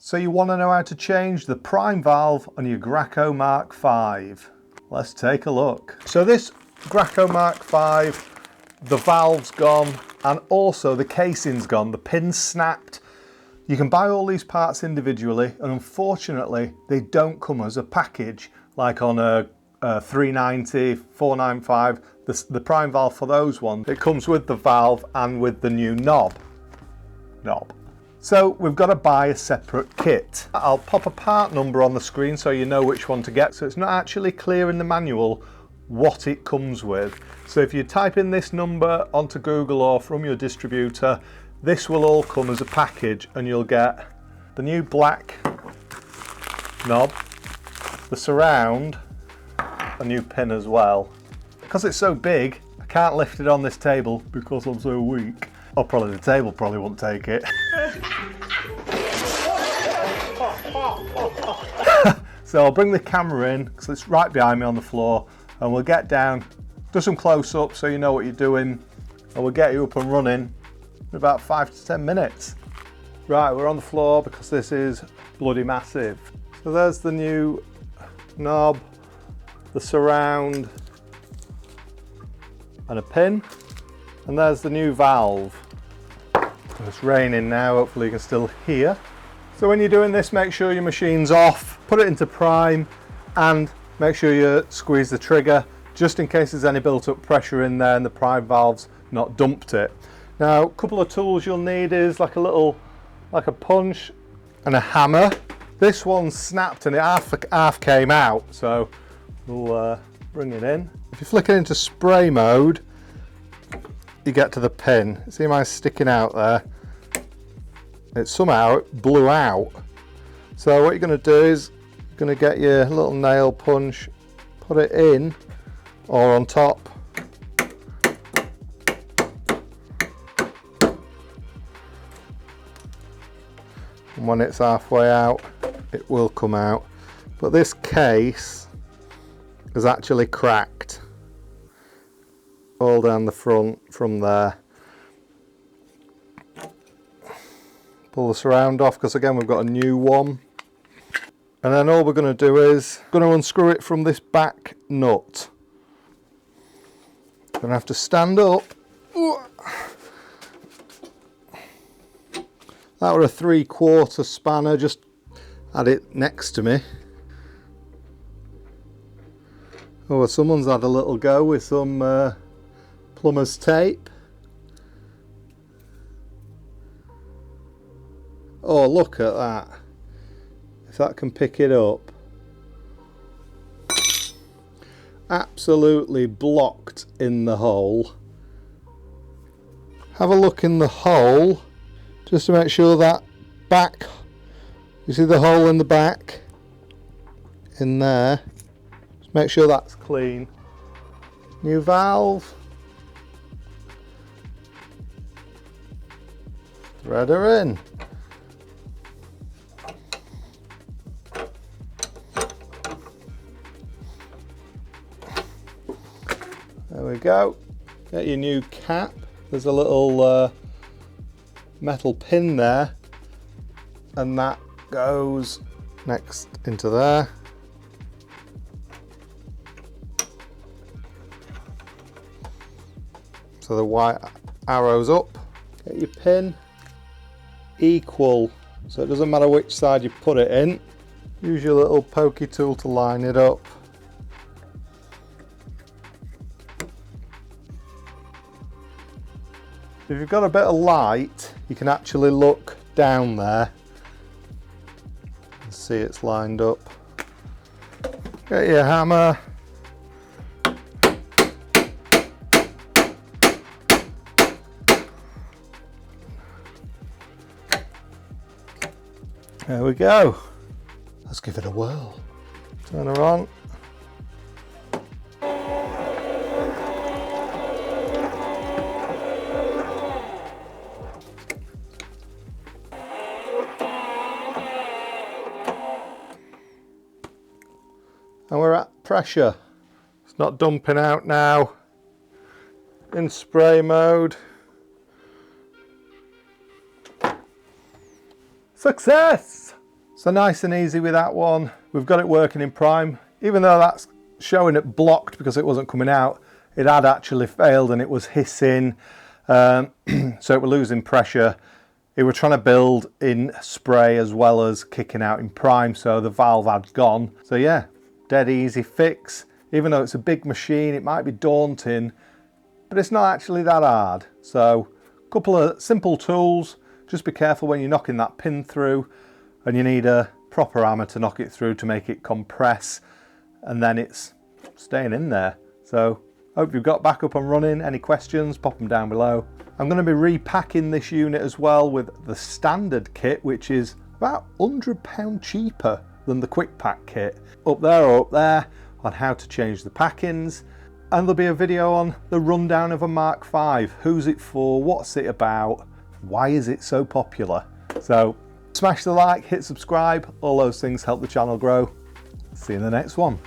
So you want to know how to change the prime valve on your Graco Mark V. Let's take a look. So this Graco Mark V, the valve's gone and also the casing's gone, the pin's snapped. You can buy all these parts individually and unfortunately they don't come as a package like on a 390, 495, the prime valve for those ones. It comes with the valve and with the new knob. So we've got to buy a separate kit. I'll pop a part number on the screen so you know which one to get. So it's not actually clear in the manual what it comes with. So if you type in this number onto Google or from your distributor, this will all come as a package and you'll get the new black knob, the surround, a new pin as well. Because it's so big, I can't lift it on this table because I'm so weak. Or probably the table probably won't take it. So I'll bring the camera in because it's right behind me on the floor and we'll get down, do some close-ups so you know what you're doing and we'll get you up and running in about 5 to 10 minutes. Right, we're on the floor because this is bloody massive. So there's the new knob, the surround and a pin, and there's the new valve. It's raining now, hopefully you can still hear. So when you're doing this, make sure your machine's off, put it into prime and make sure you squeeze the trigger just in case there's any built up pressure in there and the prime valve's not dumped it. Now a couple of tools you'll need is like a punch and a hammer. This one snapped and it half came out, so we'll bring it in. If you flick it into spray mode, you get to the pin. See mine sticking out there? It somehow blew out. So what you're going to do is you're going to get your little nail punch, put it in or on top. And when it's halfway out, it will come out. But this case is actually cracked all down the front from there. Pull the surround off because again we've got a new one. And then all we're going to do is going to unscrew it from this back nut. Going to have to stand up. That were a 3/4 spanner, just had it next to me. Oh, someone's had a little go with some plumber's tape. Oh, look at that. If that can pick it up. Absolutely blocked in the hole. Have a look in the hole just to make sure that back, you see the hole in the back in there, just make sure that's clean. New valve, thread her in. There we go. Get your new cap. There's a little metal pin there, and that goes next into there. So the white arrow's up. Get your pin equal, so it doesn't matter which side you put it in. Use your little pokey tool to line it up. If you've got a bit of light, you can actually look down there and see it's lined up. Get your hammer. There we go. Let's give it a whirl. Turn her on. And we're at pressure. It's not dumping out now. In spray mode. Success! So nice and easy with that one. We've got it working in prime. Even though that's showing it blocked because it wasn't coming out, it had actually failed and it was hissing. So it was losing pressure. It was trying to build in spray as well as kicking out in prime, so the valve had gone. So yeah, dead easy fix. Even though it's a big machine, it might be daunting, but it's not actually that hard. So a couple of simple tools. Just be careful when you're knocking that pin through, and you need a proper hammer to knock it through to make it compress, and then it's staying in there. So hope you've got back up and running. Any questions, pop them down below. I'm going to be repacking this unit as well with the standard kit, which is about £100 cheaper than the quick pack kit. Up there or up there on how to change the packings, and there'll be a video on the rundown of a Mark V. Who's it for? What's it about? Why is it so popular? So smash the like, hit subscribe, all those things help the channel grow. See you in the next one.